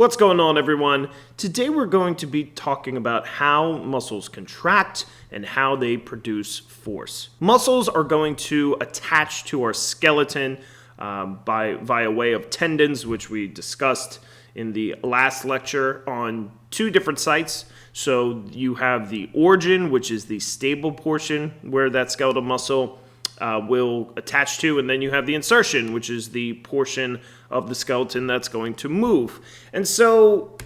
What's going on, everyone? Today we're going to be talking about how muscles contract and how they produce force. Muscles are going to attach to our skeleton via way of tendons, which we discussed in the last lecture on two different sites. So you have the origin, which is the stable portion where that skeletal muscle will attach to, and then you have the insertion, which is the portion of the skeleton that's going to move. And so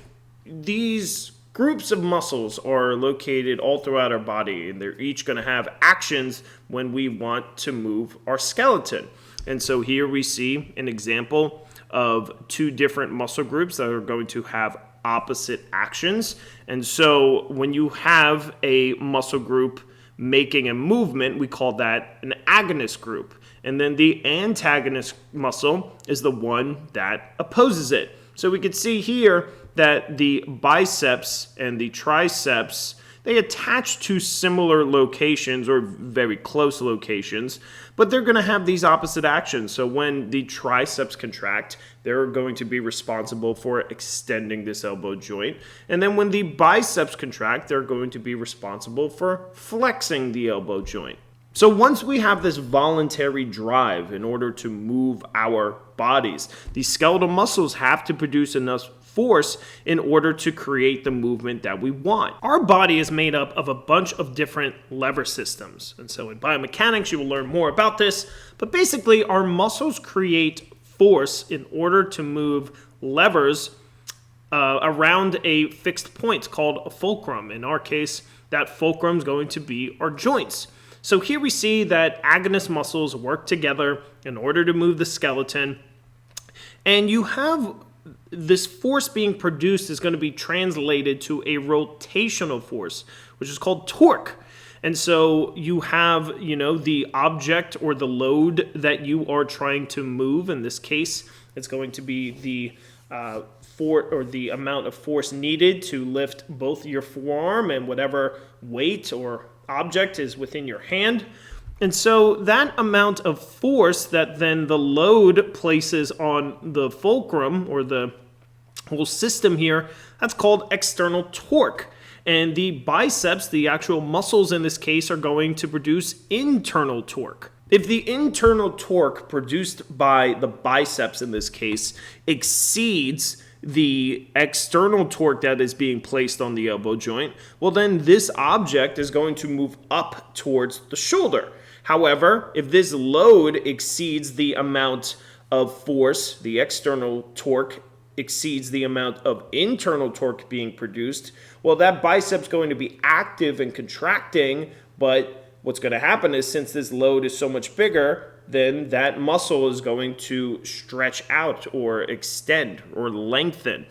these groups of muscles are located all throughout our body, and they're each going to have actions when we want to move our skeleton. And so here we see an example of two different muscle groups that are going to have opposite actions. And so when you have a muscle group making a movement, we call that an agonist group. And then the antagonist muscle is the one that opposes it. So we can see here that the biceps and the triceps, they attach to similar locations or very close locations, but they're going to have these opposite actions. So when the triceps contract, they're going to be responsible for extending this elbow joint. And then when the biceps contract, they're going to be responsible for flexing the elbow joint. So once we have this voluntary drive in order to move our bodies, the skeletal muscles have to produce enough force in order to create the movement that we want. Our body is made up of a bunch of different lever systems. And so in biomechanics, you will learn more about this. But basically, our muscles create force in order to move levers around a fixed point called a fulcrum. In our case, that fulcrum is going to be our joints. So here we see that agonist muscles work together in order to move the skeleton. And you have this force being produced is going to be translated to a rotational force, which is called torque. And so you have, the object or the load that you are trying to move. In this case, it's going to be the the amount of force needed to lift both your forearm and whatever weight or object is within your hand. And so that amount of force that then the load places on the fulcrum or the whole system here, that's called external torque. And the biceps, the actual muscles in this case, are going to produce internal torque. If the internal torque produced by the biceps in this case exceeds the external torque that is being placed on the elbow joint, well then this object is going to move up towards the shoulder. However, if this load exceeds the amount of force, the external torque exceeds the amount of internal torque being produced, well, that bicep's going to be active and contracting, but what's going to happen is since this load is so much bigger, then that muscle is going to stretch out or extend or lengthen.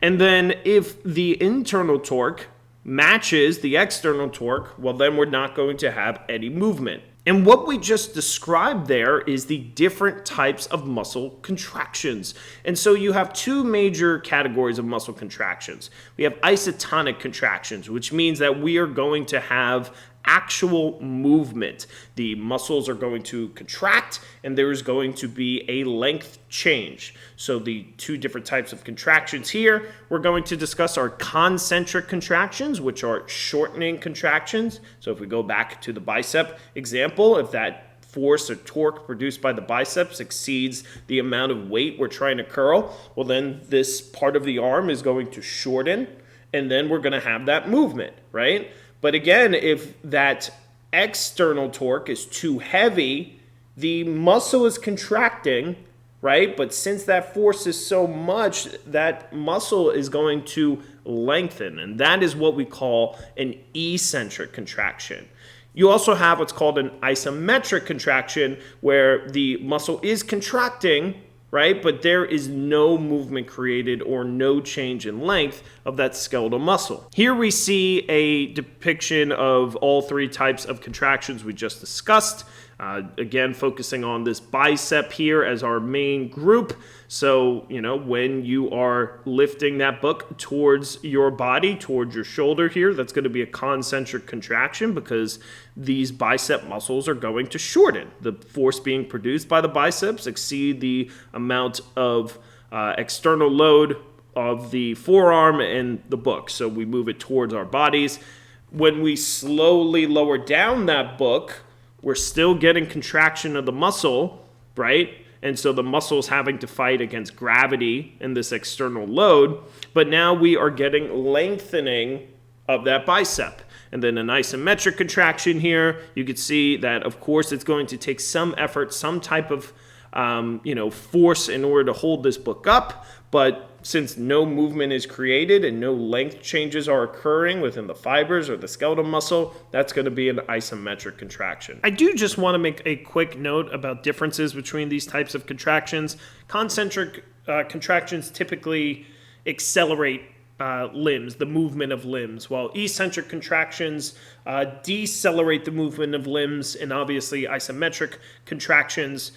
And then if the internal torque matches the external torque, well, then we're not going to have any movement. And what we just described there is the different types of muscle contractions. And so you have two major categories of muscle contractions. We have isotonic contractions, which means that we are going to have actual movement. The muscles are going to contract and there is going to be a length change. So the two different types of contractions here we're going to discuss are concentric contractions, which are shortening contractions. So if we go back to the bicep example, if that force or torque produced by the biceps exceeds the amount of weight we're trying to curl, well then this part of the arm is going to shorten and then we're going to have that movement, right? But again, if that external torque is too heavy, the muscle is contracting, right? But since that force is so much, that muscle is going to lengthen. And that is what we call an eccentric contraction. You also have what's called an isometric contraction, where the muscle is contracting, right? But there is no movement created or no change in length of that skeletal muscle. Here we see a depiction of all three types of contractions we just discussed. Again, focusing on this bicep here as our main group. So, when you are lifting that book towards your body, towards your shoulder here, that's going to be a concentric contraction because these bicep muscles are going to shorten. The force being produced by the biceps exceed the amount of external load of the forearm and the book. So we move it towards our bodies. When we slowly lower down that book, we're still getting contraction of the muscle, right? And so the muscle's having to fight against gravity and this external load. But now we are getting lengthening of that bicep. And then an isometric contraction here, you can see that, of course, it's going to take some effort, some type of force in order to hold this book up. But since no movement is created and no length changes are occurring within the fibers or the skeletal muscle, that's going to be an isometric contraction. I do just want to make a quick note about differences between these types of contractions. Concentric contractions typically accelerate limbs, the movement of limbs, while eccentric contractions decelerate the movement of limbs, and obviously isometric contractions,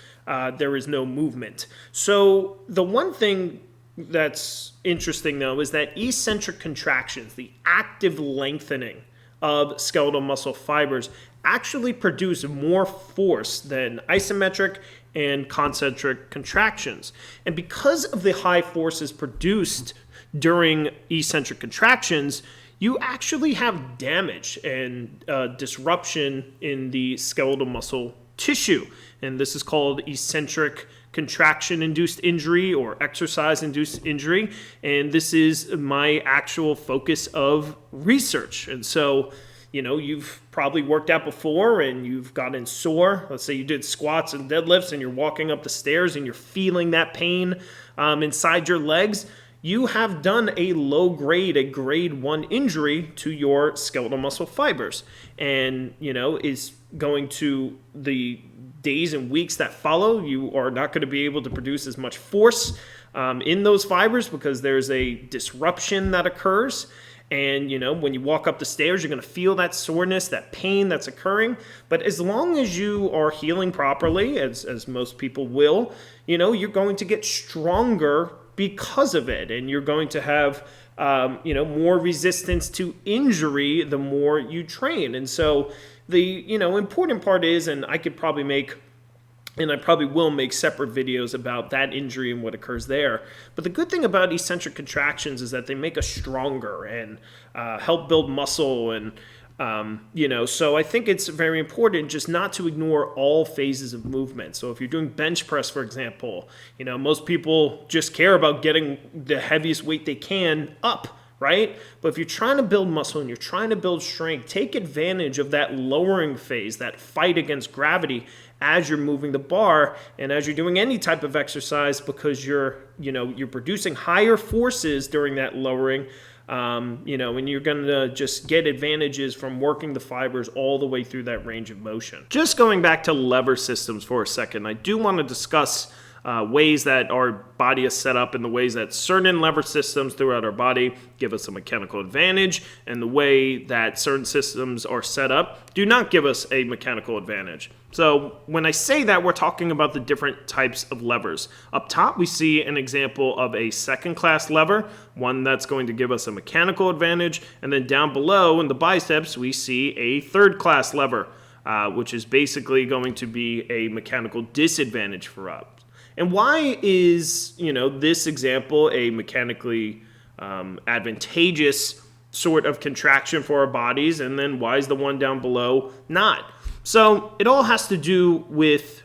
there is no movement. So the one thing that's interesting, though, is that eccentric contractions, the active lengthening of skeletal muscle fibers, actually produce more force than isometric and concentric contractions. And because of the high forces produced during eccentric contractions, you actually have damage and disruption in the skeletal muscle tissue. And this is called eccentric contraction-induced injury or exercise-induced injury. And this is my actual focus of research. And so, you've probably worked out before and you've gotten sore. Let's say you did squats and deadlifts and you're walking up the stairs and you're feeling that pain inside your legs. You have done a grade 1 injury to your skeletal muscle fibers. And, is going to the days and weeks that follow, you are not going to be able to produce as much force in those fibers because there's a disruption that occurs. And, when you walk up the stairs, you're going to feel that soreness, that pain that's occurring. But as long as you are healing properly, as most people will, you're going to get stronger because of it. And you're going to have, more resistance to injury the more you train. And so the, important part is, and I could probably make, and I probably will make separate videos about that injury and what occurs there. But the good thing about eccentric contractions is that they make us stronger and help build muscle. And, so I think it's very important just not to ignore all phases of movement. So if you're doing bench press, for example, most people just care about getting the heaviest weight they can up, right? But if you're trying to build muscle and you're trying to build strength, take advantage of that lowering phase, that fight against gravity as you're moving the bar and as you're doing any type of exercise, because you're producing higher forces during that lowering, and you're going to just get advantages from working the fibers all the way through that range of motion. Just going back to lever systems for a second, I do want to discuss ways that our body is set up and the ways that certain lever systems throughout our body give us a mechanical advantage, and the way that certain systems are set up do not give us a mechanical advantage. So when I say that, we're talking about the different types of levers. Up top, we see an example of a second-class lever, one that's going to give us a mechanical advantage, and then down below in the biceps, we see a third-class lever, which is basically going to be a mechanical disadvantage for us. And why is, this example a mechanically advantageous sort of contraction for our bodies, and then why is the one down below not? So it all has to do with,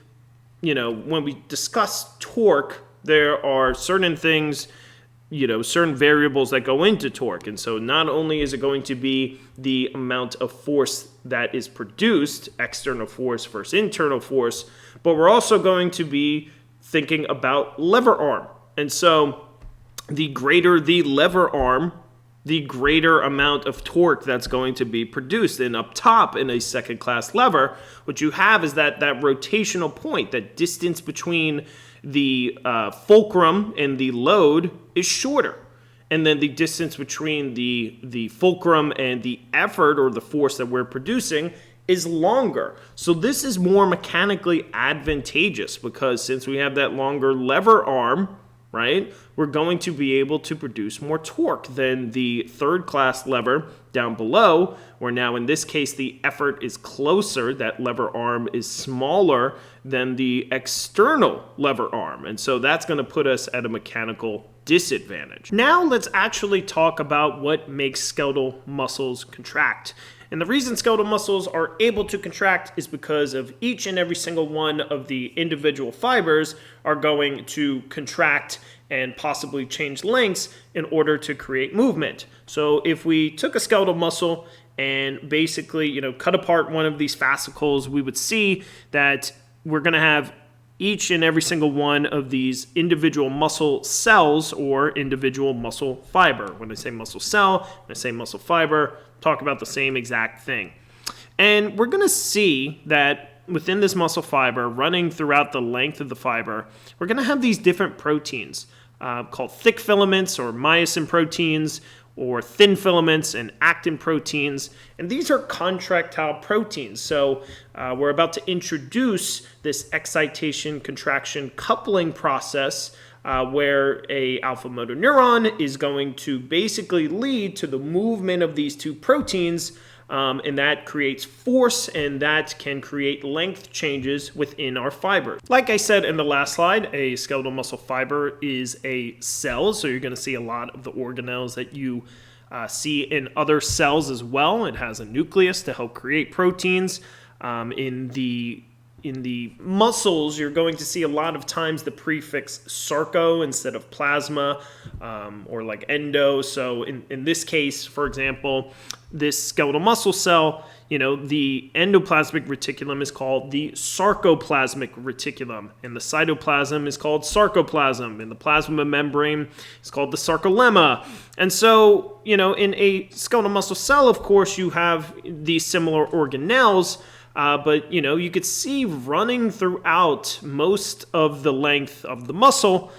when we discuss torque, there are certain things, certain variables that go into torque. And so not only is it going to be the amount of force that is produced, external force versus internal force, but we're also going to be thinking about lever arm. And so the greater the lever arm, the greater amount of torque that's going to be produced. And up top in a second-class lever, what you have is that rotational point, that distance between the fulcrum and the load is shorter. And then the distance between the fulcrum and the effort or the force that we're producing is longer. So this is more mechanically advantageous because since we have that longer lever arm, right, we're going to be able to produce more torque than the third-class lever down below, where now in this case the effort is closer, that lever arm is smaller than the external lever arm. And so that's going to put us at a mechanical disadvantage. Now let's actually talk about what makes skeletal muscles contract. And the reason skeletal muscles are able to contract is because of each and every single one of the individual fibers are going to contract and possibly change lengths in order to create movement. So if we took a skeletal muscle and basically, cut apart one of these fascicles, we would see that we're going to have each and every single one of these individual muscle cells or individual muscle fiber. When I say muscle cell, when I say muscle fiber, talk about the same exact thing. And we're going to see that within this muscle fiber, running throughout the length of the fiber, we're going to have these different proteins called thick filaments or myosin proteins, or thin filaments and actin proteins. And these are contractile proteins. So we're about to introduce this excitation-contraction coupling process where a alpha motor neuron is going to basically lead to the movement of these two proteins, and that creates force, and that can create length changes within our fibers. Like I said in the last slide, a skeletal muscle fiber is a cell, so you're going to see a lot of the organelles that you see in other cells as well. It has a nucleus to help create proteins. In the muscles, you're going to see a lot of times the prefix sarco instead of plasma, or like endo. So in this case, for example, this skeletal muscle cell, the endoplasmic reticulum is called the sarcoplasmic reticulum, and the cytoplasm is called sarcoplasm, and the plasma membrane is called the sarcolemma. And so, in a skeletal muscle cell, of course, you have these similar organelles, but you could see running throughout most of the length of the muscle,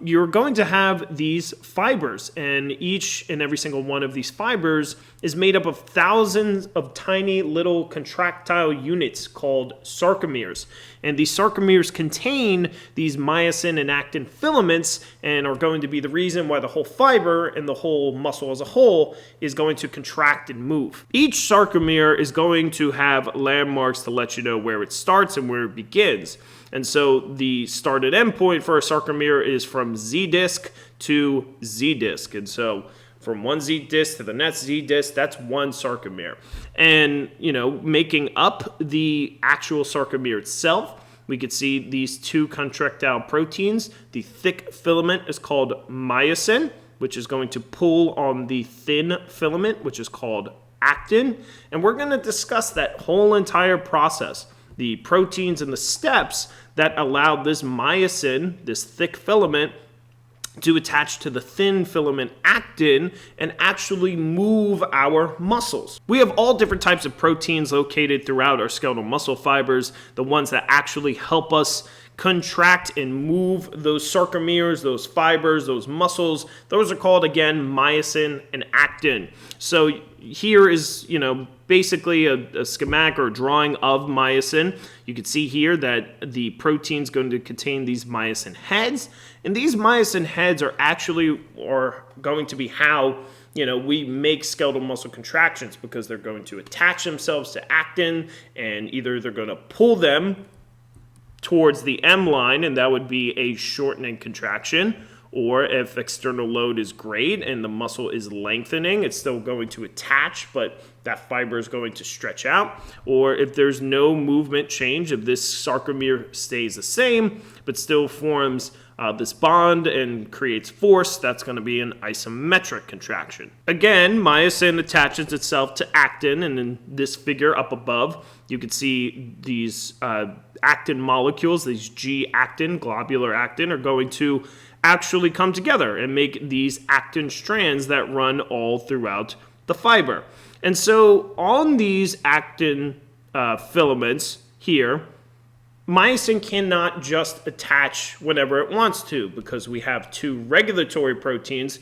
you're going to have these fibers, and each and every single one of these fibers is made up of thousands of tiny little contractile units called sarcomeres. And these sarcomeres contain these myosin and actin filaments and are going to be the reason why the whole fiber and the whole muscle as a whole is going to contract and move. Each sarcomere is going to have landmarks to let you know where it starts and where it begins. And so the start and end point for a sarcomere is from Z disc to Z disc. And so from one Z disc to the next Z disc, that's one sarcomere. And, making up the actual sarcomere itself, we could see these two contractile proteins. The thick filament is called myosin, which is going to pull on the thin filament, which is called actin. And we're going to discuss that whole entire process, the proteins and the steps that allow this myosin, this thick filament, to attach to the thin filament actin and actually move our muscles. We have all different types of proteins located throughout our skeletal muscle fibers, the ones that actually help us contract and move those sarcomeres, those fibers, those muscles. Those are called, again, myosin and actin. So here is, basically a schematic or a drawing of myosin. You can see here that the protein is going to contain these myosin heads, and these myosin heads are going to be how we make skeletal muscle contractions, because they're going to attach themselves to actin, and either they're going to pull them towards the M line, and that would be a shortening contraction, or if external load is great and the muscle is lengthening, it's still going to attach, but that fiber is going to stretch out. Or if there's no movement change, if this sarcomere stays the same but still forms this bond and creates force, that's going to be an isometric contraction. Again, myosin attaches itself to actin, and in this figure up above, you can see these actin molecules, these G-actin, globular actin, are going to actually come together and make these actin strands that run all throughout the fiber. And so on these actin filaments here, myosin cannot just attach whenever it wants to, because we have two regulatory proteins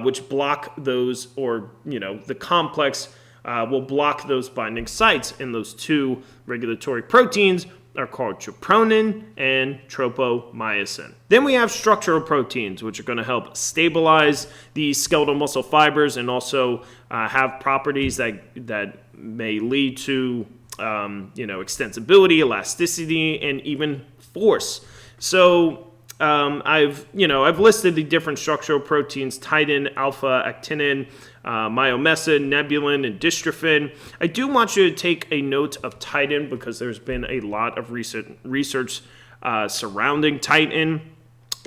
which block those, or the complex will block those binding sites, and those two regulatory proteins are called troponin and tropomyosin. Then we have structural proteins, which are going to help stabilize these skeletal muscle fibers and also have properties that may lead to extensibility, elasticity, and even force. So I've listed the different structural proteins: titin, alpha, actinin, myosin, nebulin, and dystrophin. I do want you to take a note of titin because there's been a lot of recent research surrounding titin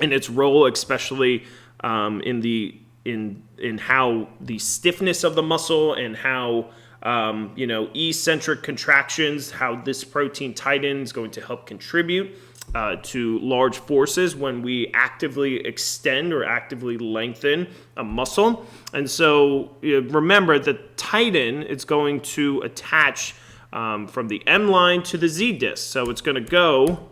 and its role, especially in how the stiffness of the muscle and how eccentric contractions, how this protein titin is going to help contribute to large forces when we actively extend or actively lengthen a muscle. And so remember that titin is going to attach from the M line to the Z disc. So it's going to go,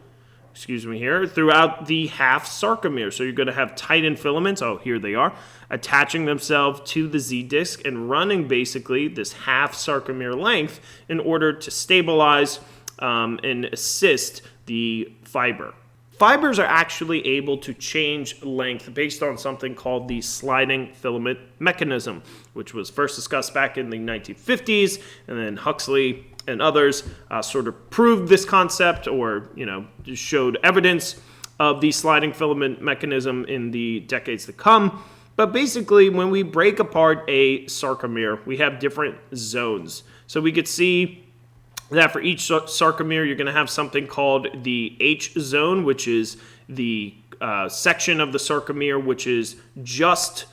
throughout the half sarcomere. So you're going to have titin filaments, here they are, attaching themselves to the Z disc and running basically this half sarcomere length in order to stabilize and assist the fiber. Fibers are actually able to change length based on something called the sliding filament mechanism, which was first discussed back in the 1950s, and then Huxley and others sort of proved this concept, or showed evidence of the sliding filament mechanism in the decades to come. But basically, when we break apart a sarcomere, we have different zones. So we could see that for each sarcomere, you're going to have something called the H zone, which is the section of the sarcomere which is just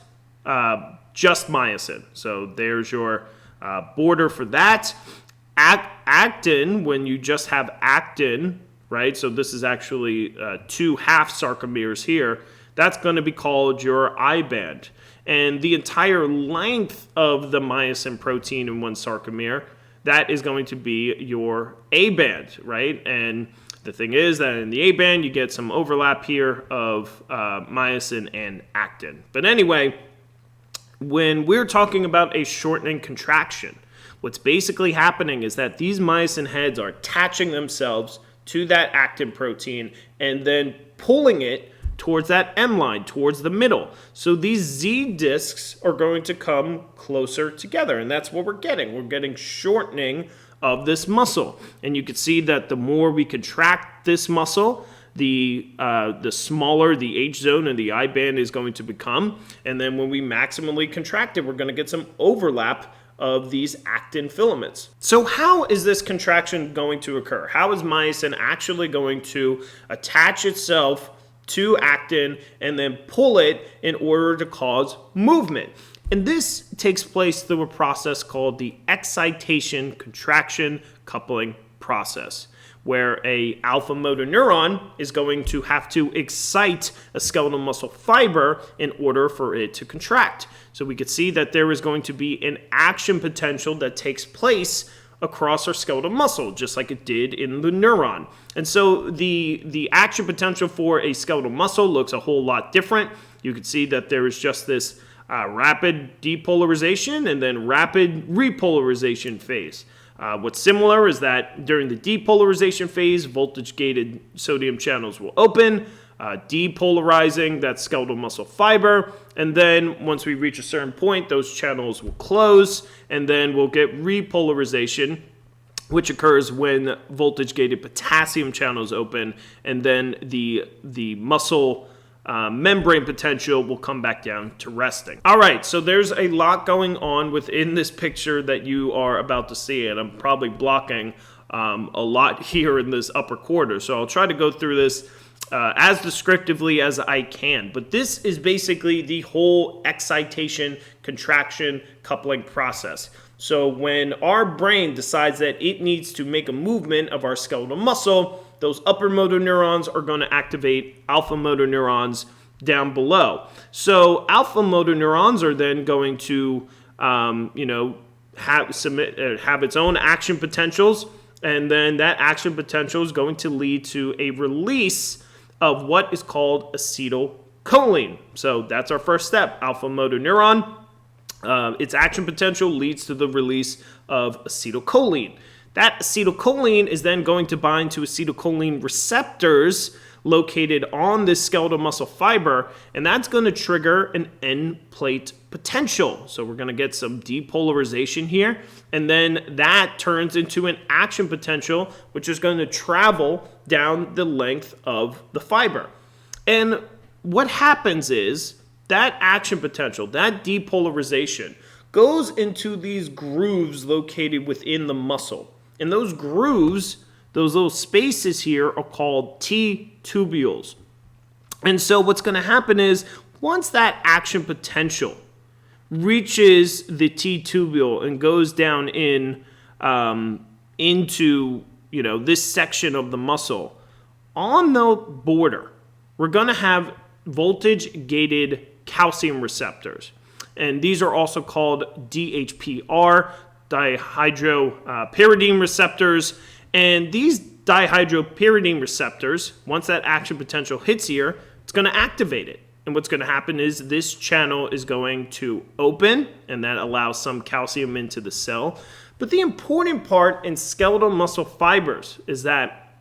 myosin. So there's your border for that. Actin, when you just have actin, right? So this is actually two half sarcomeres here. That's going to be called your I band. And the entire length of the myosin protein in one sarcomere, that is going to be your A band, right? And the thing is that in the A band, you get some overlap here of myosin and actin. But anyway, when we're talking about a shortening contraction, what's basically happening is that these myosin heads are attaching themselves to that actin protein and then pulling it towards that M line, towards the middle. So these Z discs are going to come closer together, and that's what we're getting. We're getting shortening of this muscle. And you can see that the more we contract this muscle, the smaller the H zone and the I band is going to become. And then when we maximally contract it, we're going to get some overlap of these actin filaments. So how is this contraction going to occur? How is myosin actually going to attach itself to actin and then pull it in order to cause movement? And this takes place through a process called the excitation-contraction coupling process, where a alpha motor neuron is going to have to excite a skeletal muscle fiber in order for it to contract. So we could see that there is going to be an action potential that takes place across our skeletal muscle, just like it did in the neuron. And so the action potential for a skeletal muscle looks a whole lot different. You can see that there is just this rapid depolarization and then rapid repolarization phase. What's similar is that during the depolarization phase, voltage-gated sodium channels will open, depolarizing that skeletal muscle fiber, and then once we reach a certain point, those channels will close, and then we'll get repolarization, which occurs when voltage-gated potassium channels open, and then the muscle membrane potential will come back down to resting. All right, so there's a lot going on within this picture that you are about to see, and I'm probably blocking a lot here in this upper quarter, so I'll try to go through this as descriptively as I can. But this is basically the whole excitation-contraction coupling process. So when our brain decides that it needs to make a movement of our skeletal muscle, those upper motor neurons are going to activate alpha motor neurons down below. So alpha motor neurons are then going to, have its own action potentials, and then that action potential is going to lead to a release of what is called acetylcholine. So that's our first step, alpha motor neuron. Its action potential leads to the release of acetylcholine. That acetylcholine is then going to bind to acetylcholine receptors located on this skeletal muscle fiber, and that's going to trigger an end plate potential. So we're going to get some depolarization here, and then that turns into an action potential, which is going to travel down the length of the fiber. And what happens is that action potential, that depolarization, goes into these grooves located within the muscle. And those grooves, those little spaces here, are called T-tubules. And so what's going to happen is once that action potential reaches the T-tubule and goes down into this section of the muscle, on the border, we're going to have voltage-gated calcium receptors. And these are also called DHPR, dihydropyridine receptors. And these dihydropyridine receptors, once that action potential hits here, it's going to activate it. And what's going to happen is this channel is going to open, and that allows some calcium into the cell. But the important part in skeletal muscle fibers is that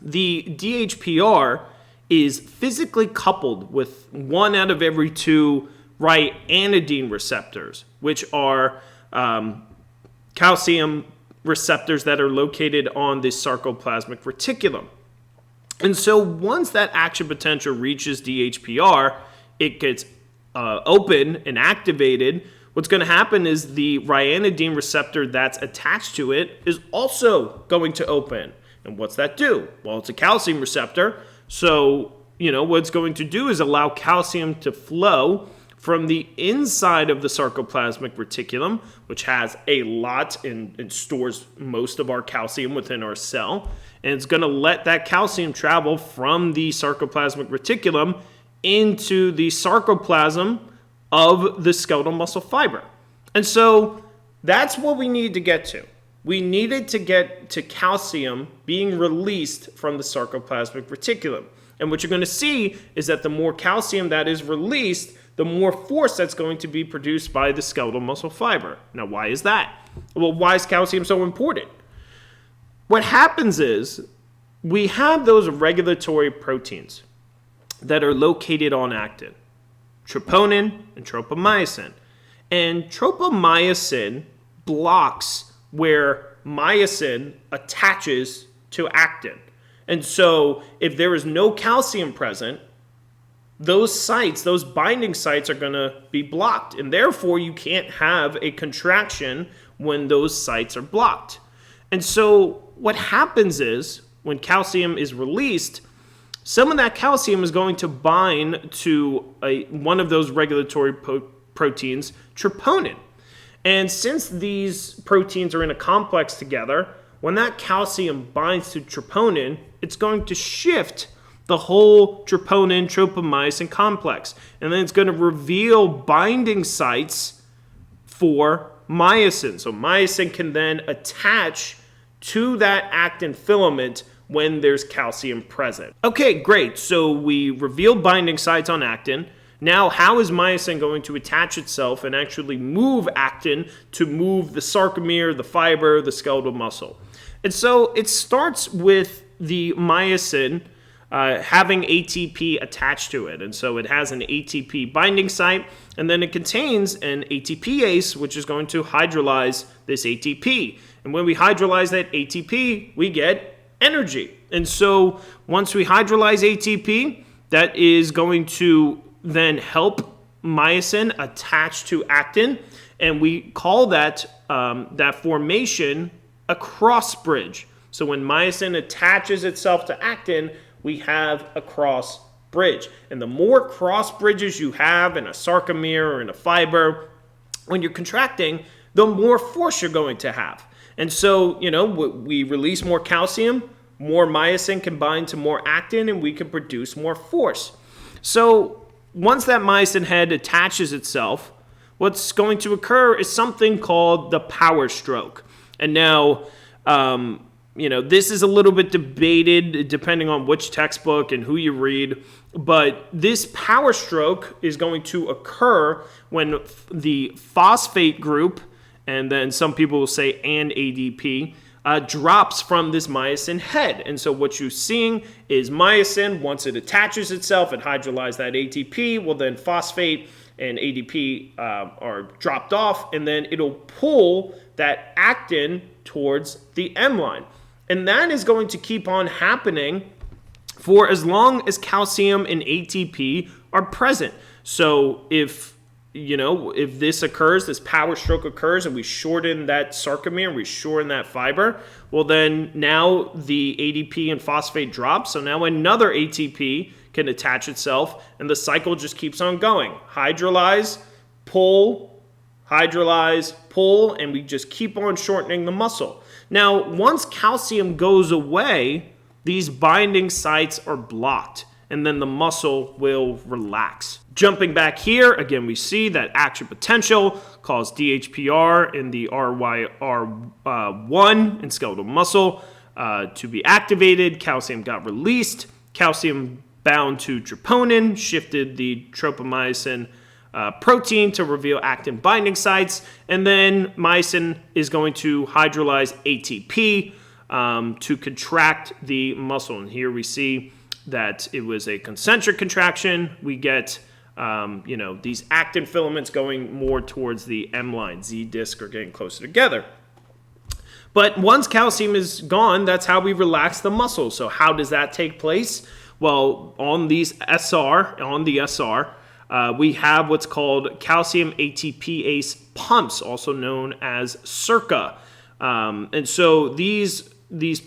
the DHPR is physically coupled with one out of every two ryanodine receptors, which are calcium receptors that are located on the sarcoplasmic reticulum. And so once that action potential reaches DHPR, it gets open and activated. What's going to happen is the ryanodine receptor that's attached to it is also going to open. And what's that do? Well, it's a calcium receptor. So, what it's going to do is allow calcium to flow from the inside of the sarcoplasmic reticulum, which has a lot and stores most of our calcium within our cell. And it's going to let that calcium travel from the sarcoplasmic reticulum into the sarcoplasm of the skeletal muscle fiber. And so that's what we need to get to. We needed to get to calcium being released from the sarcoplasmic reticulum. And what you're going to see is that the more calcium that is released, the more force that's going to be produced by the skeletal muscle fiber. Now, why is that? Well, why is calcium so important? What happens is we have those regulatory proteins that are located on actin, troponin and tropomyosin. And tropomyosin blocks where myosin attaches to actin. And so if there is no calcium present, those sites, those binding sites, are going to be blocked. And therefore, you can't have a contraction when those sites are blocked. And so what happens is when calcium is released, some of that calcium is going to bind to one of those regulatory proteins, troponin. And since these proteins are in a complex together, when that calcium binds to troponin, it's going to shift the whole troponin-tropomyosin complex. And then it's going to reveal binding sites for myosin. So myosin can then attach to that actin filament when there's calcium present. Okay, great. So we revealed binding sites on actin. Now, how is myosin going to attach itself and actually move actin to move the sarcomere, the fiber, the skeletal muscle? And so it starts with the myosin having ATP attached to it. And so it has an ATP binding site, and then it contains an ATPase, which is going to hydrolyze this ATP. And when we hydrolyze that ATP, we get energy. And so once we hydrolyze ATP, that is going to then help myosin attach to actin, and we call that that formation a cross bridge. So when myosin attaches itself to actin, we have a cross bridge. And the more cross bridges you have in a sarcomere or in a fiber, when you're contracting, the more force you're going to have. And so, we release more calcium, more myosin can bind to more actin, and we can produce more force. So once that myosin head attaches itself, what's going to occur is something called the power stroke. And now, this is a little bit debated depending on which textbook and who you read, but this power stroke is going to occur when the phosphate group, and then some people will say and ADP, drops from this myosin head. And so what you're seeing is myosin, once it attaches itself and hydrolyzes that ATP, well then phosphate and ADP are dropped off, and then it'll pull that actin towards the M line. And that is going to keep on happening for as long as calcium and ATP are present. So if this occurs, this power stroke occurs, and we shorten that sarcomere, we shorten that fiber, well then now the ADP and phosphate drops, so now another ATP can attach itself, and the cycle just keeps on going. Hydrolyze, pull, and we just keep on shortening the muscle. Now, once calcium goes away, these binding sites are blocked, and then the muscle will relax. Jumping back here, again, we see that action potential caused DHPR in the RYR1 in skeletal muscle to be activated. Calcium got released. Calcium bound to troponin, shifted the tropomyosin protein to reveal actin binding sites, and then myosin is going to hydrolyze ATP to contract the muscle. And here we see that it was a concentric contraction. We get these actin filaments going more towards the M line. Z disc are getting closer together. But once calcium is gone, that's how we relax the muscle. So how does that take place? Well, on the SR, we have what's called calcium ATPase pumps, also known as SERCA. And so these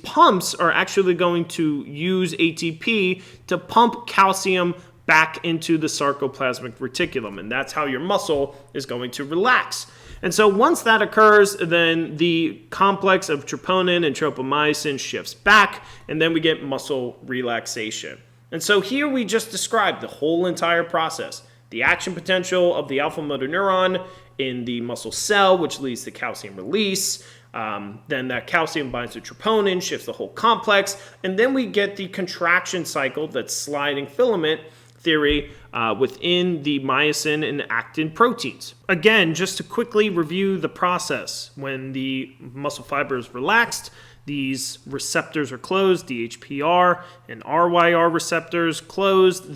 pumps are actually going to use ATP to pump calcium back into the sarcoplasmic reticulum, and that's how your muscle is going to relax. And so once that occurs, then the complex of troponin and tropomyosin shifts back, and then we get muscle relaxation. And so here we just described the whole entire process. The action potential of the alpha motor neuron in the muscle cell, which leads to calcium release. Then that calcium binds to troponin, shifts the whole complex, and then we get the contraction cycle, that sliding filament theory within the myosin and actin proteins. Again, just to quickly review the process, when the muscle fiber is relaxed, these receptors are closed, DHPR and RYR receptors closed.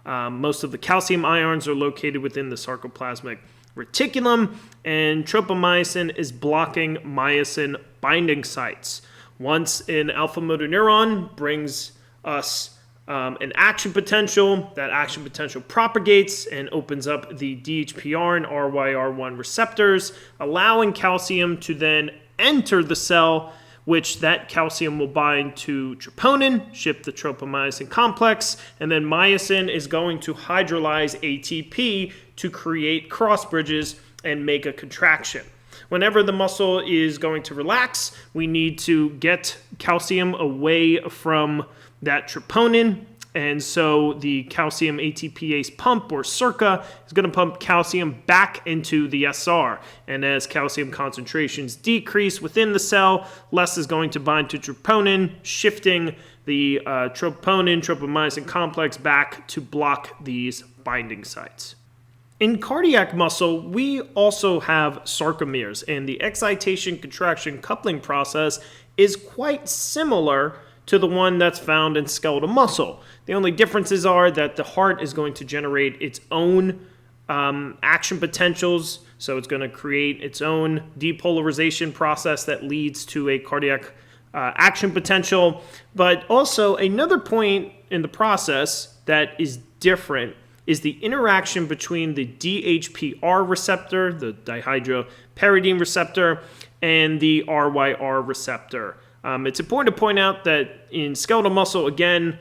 Most of the calcium ions are located within the sarcoplasmic reticulum, and tropomyosin is blocking myosin binding sites. Once an alpha motor neuron brings us an action potential, that action potential propagates and opens up the DHPR and RYR1 receptors, allowing calcium to then enter the cell, which that calcium will bind to troponin, shift the tropomyosin complex, and then myosin is going to hydrolyze ATP to create cross bridges and make a contraction. Whenever the muscle is going to relax, we need to get calcium away from that troponin, and so the calcium ATPase pump, or SERCA, is going to pump calcium back into the SR. And as calcium concentrations decrease within the cell, less is going to bind to troponin, shifting the tropomyosin complex back to block these binding sites. In cardiac muscle, we also have sarcomeres, and the excitation-contraction coupling process is quite similar to the one that's found in skeletal muscle. The only differences are that the heart is going to generate its own action potentials, so it's going to create its own depolarization process that leads to a cardiac action potential. But also another point in the process that is different is the interaction between the DHPR receptor, the dihydropyridine receptor, and the RYR receptor. It's important to point out that in skeletal muscle, again,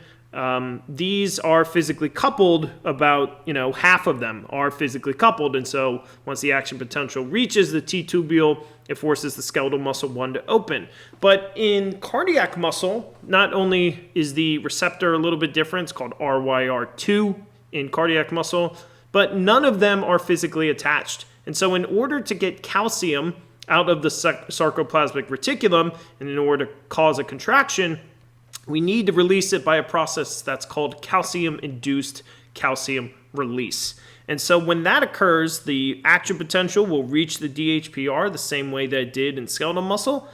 these are physically coupled. About half of them are physically coupled, and so once the action potential reaches the T-tubule, it forces the skeletal muscle 1 to open. But in cardiac muscle, not only is the receptor a little bit different, it's called RYR2 in cardiac muscle, but none of them are physically attached. And so in order to get calcium out of the sarcoplasmic reticulum, and in order to cause a contraction, we need to release it by a process that's called calcium-induced calcium release. And so when that occurs, the action potential will reach the DHPR the same way that it did in skeletal muscle.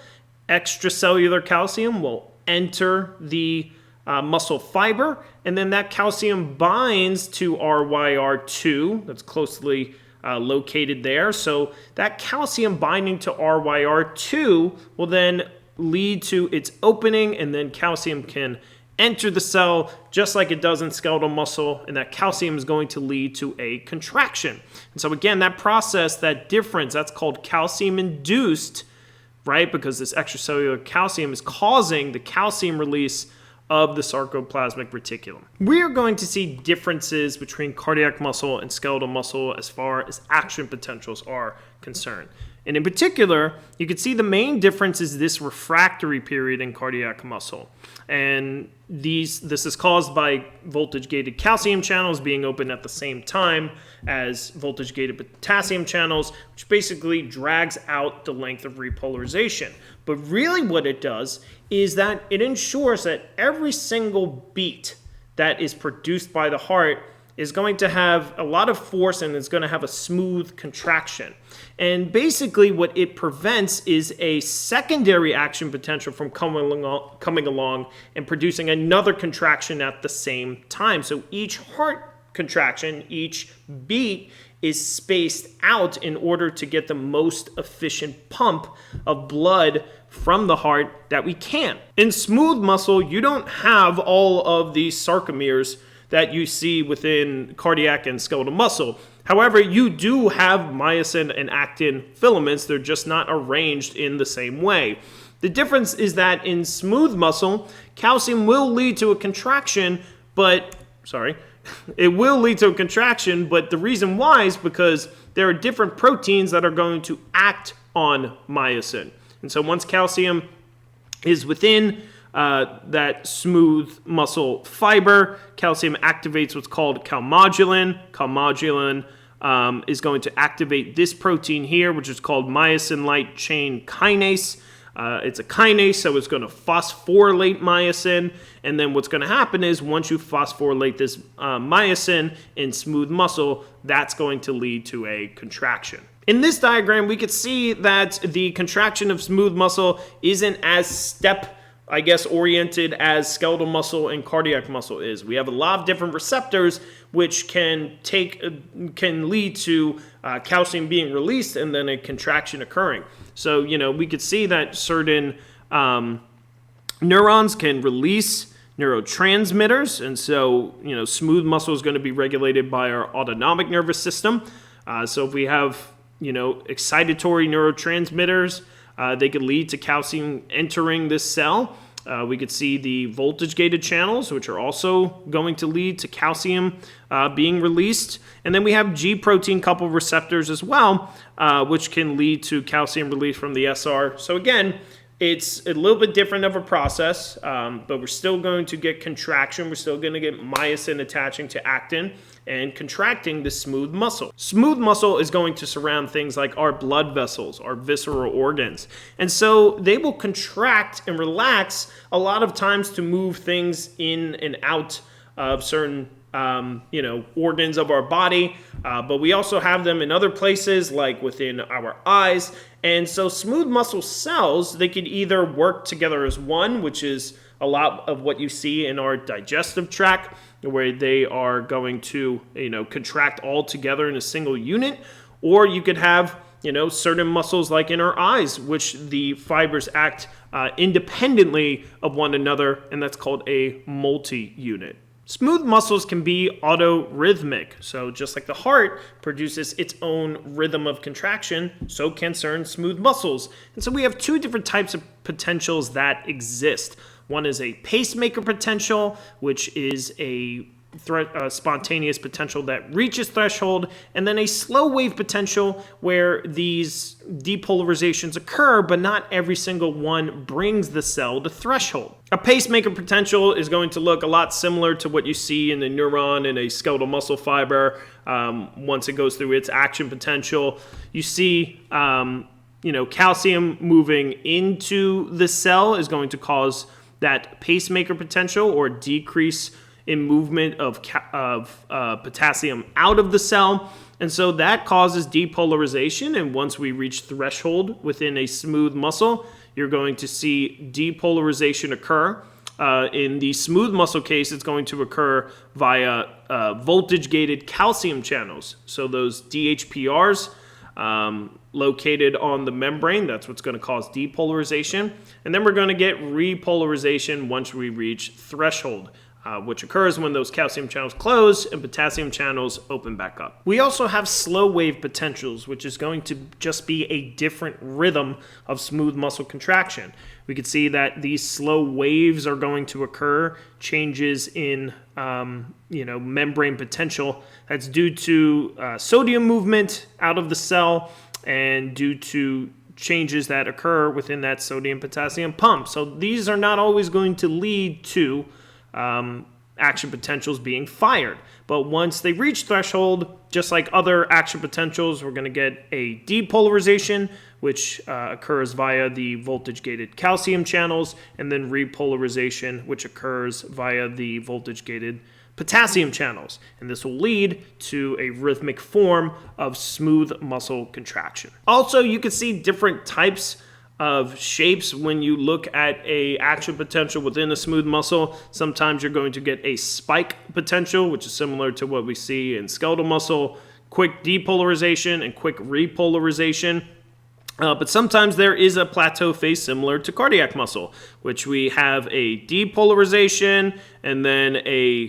Extracellular calcium will enter the muscle fiber, and then that calcium binds to RYR2, that's closely located there. So that calcium binding to RYR2 will then lead to its opening, and then calcium can enter the cell just like it does in skeletal muscle, and that calcium is going to lead to a contraction. And so again, that process, that difference, that's called calcium-induced, right? Because this extracellular calcium is causing the calcium release of the sarcoplasmic reticulum. We are going to see differences between cardiac muscle and skeletal muscle as far as action potentials are concerned. And in particular, you can see the main difference is this refractory period in cardiac muscle. And this is caused by voltage-gated calcium channels being open at the same time as voltage-gated potassium channels, which basically drags out the length of repolarization. But really what it does is that it ensures that every single beat that is produced by the heart is going to have a lot of force and is going to have a smooth contraction. And basically what it prevents is a secondary action potential from coming along and producing another contraction at the same time. So each heart contraction, each beat is spaced out in order to get the most efficient pump of blood from the heart that we can. In smooth muscle, you don't have all of these sarcomeres that you see within cardiac and skeletal muscle. However, you do have myosin and actin filaments. They're just not arranged in the same way. The difference is that in smooth muscle, calcium will lead to a contraction, but the reason why is because there are different proteins that are going to act on myosin. And so once calcium is within that smooth muscle fiber, calcium activates what's called calmodulin. Calmodulin is going to activate this protein here, which is called myosin light chain kinase. It's a kinase, so it's going to phosphorylate myosin. And then what's going to happen is once you phosphorylate this myosin in smooth muscle, that's going to lead to a contraction. In this diagram, we could see that the contraction of smooth muscle isn't as oriented as skeletal muscle and cardiac muscle is. We have a lot of different receptors which can lead to calcium being released and then a contraction occurring. So, we could see that certain neurons can release neurotransmitters, and so, smooth muscle is going to be regulated by our autonomic nervous system. So if we have, excitatory neurotransmitters, they could lead to calcium entering this cell. We could see the voltage-gated channels, which are also going to lead to calcium being released. And then we have G-protein coupled receptors as well, which can lead to calcium release from the SR. So again, it's a little bit different of a process, but we're still going to get contraction. We're still going to get myosin attaching to actin and contracting the smooth muscle. Smooth muscle is going to surround things like our blood vessels, our visceral organs. And so they will contract and relax a lot of times to move things in and out of certain organs of our body, but we also have them in other places like within our eyes. And so smooth muscle cells, they could either work together as one, which is a lot of what you see in our digestive tract, where they are going to, contract all together in a single unit, or you could have, certain muscles like in our eyes, which the fibers act independently of one another, and that's called a multi-unit. Smooth muscles can be autorhythmic, so just like the heart produces its own rhythm of contraction, so can certain smooth muscles. And so we have two different types of potentials that exist. One is a pacemaker potential, which is a spontaneous potential that reaches threshold, and then a slow wave potential where these depolarizations occur, but not every single one brings the cell to threshold. A pacemaker potential is going to look a lot similar to what you see in the neuron in a skeletal muscle fiber. Once it goes through its action potential, you see calcium moving into the cell is going to cause that pacemaker potential or decrease in movement of potassium out of the cell. And so that causes depolarization. And once we reach threshold within a smooth muscle, you're going to see depolarization occur. In the smooth muscle case, it's going to occur via voltage-gated calcium channels. So those DHPRs located on the membrane. That's what's going to cause depolarization. And then we're going to get repolarization once we reach threshold, which occurs when those calcium channels close and potassium channels open back up. We also have slow wave potentials, which is going to just be a different rhythm of smooth muscle contraction. We can see that these slow waves are going to occur, changes in membrane potential. That's due to sodium movement out of the cell and due to changes that occur within that sodium-potassium pump. So these are not always going to lead to action potentials being fired. But once they reach threshold, just like other action potentials, we're going to get a depolarization, which occurs via the voltage-gated calcium channels, and then repolarization, which occurs via the voltage-gated potassium channels. And this will lead to a rhythmic form of smooth muscle contraction. Also, you can see different types of shapes when you look at a action potential within a smooth muscle. Sometimes you're going to get a spike potential, which is similar to what we see in skeletal muscle, quick depolarization and quick repolarization. But sometimes there is a plateau phase similar to cardiac muscle, which we have a depolarization and then a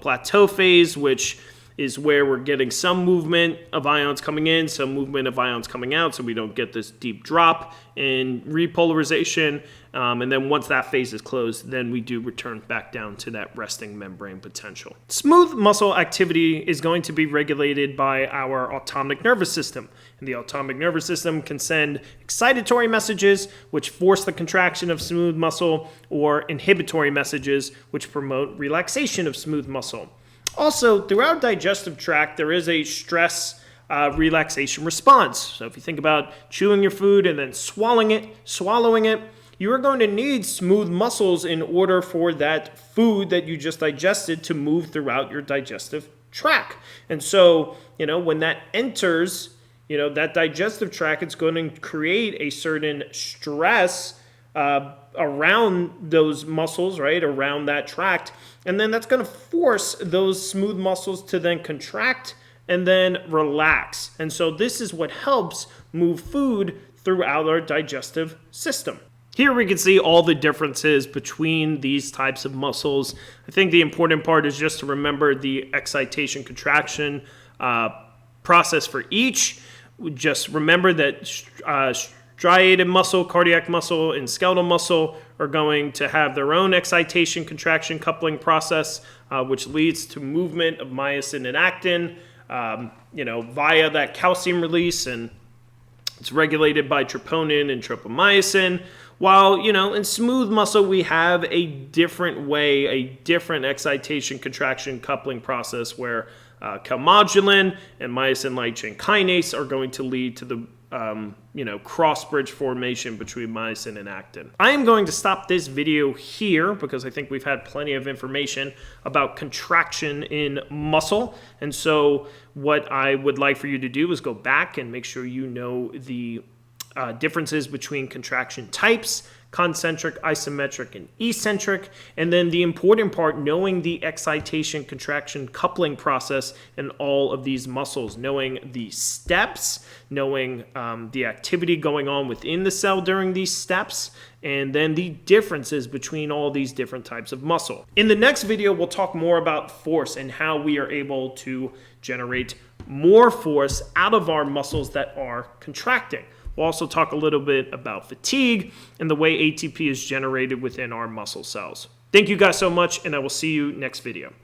plateau phase, which is where we're getting some movement of ions coming in, some movement of ions coming out, so we don't get this deep drop in repolarization. And then once that phase is closed, then we do return back down to that resting membrane potential. Smooth muscle activity is going to be regulated by our autonomic nervous system. And the autonomic nervous system can send excitatory messages, which force the contraction of smooth muscle, or inhibitory messages, which promote relaxation of smooth muscle. Also, through our digestive tract, there is a stress relaxation response. So if you think about chewing your food and then swallowing it, you are going to need smooth muscles in order for that food that you just digested to move throughout your digestive tract. And so, when that enters, that digestive tract, it's going to create a certain stress around those muscles, right, around that tract. And then that's going to force those smooth muscles to then contract and then relax. And so this is what helps move food throughout our digestive system. Here we can see all the differences between these types of muscles. I think the important part is just to remember the excitation-contraction process for each. Just remember that striated muscle, cardiac muscle, and skeletal muscle are going to have their own excitation-contraction coupling process, which leads to movement of myosin and actin, via that calcium release, and it's regulated by troponin and tropomyosin. While, in smooth muscle, we have a different way, a different excitation-contraction coupling process where calmodulin and myosin light chain kinase are going to lead to the cross-bridge formation between myosin and actin. I am going to stop this video here because I think we've had plenty of information about contraction in muscle. And so what I would like for you to do is go back and make sure you know the differences between contraction types, concentric, isometric, and eccentric, and then the important part, knowing the excitation-contraction coupling process in all of these muscles, knowing the steps, knowing the activity going on within the cell during these steps, and then the differences between all these different types of muscle. In the next video, we'll talk more about force and how we are able to generate more force out of our muscles that are contracting. We'll also talk a little bit about fatigue and the way ATP is generated within our muscle cells. Thank you guys so much, and I will see you next video.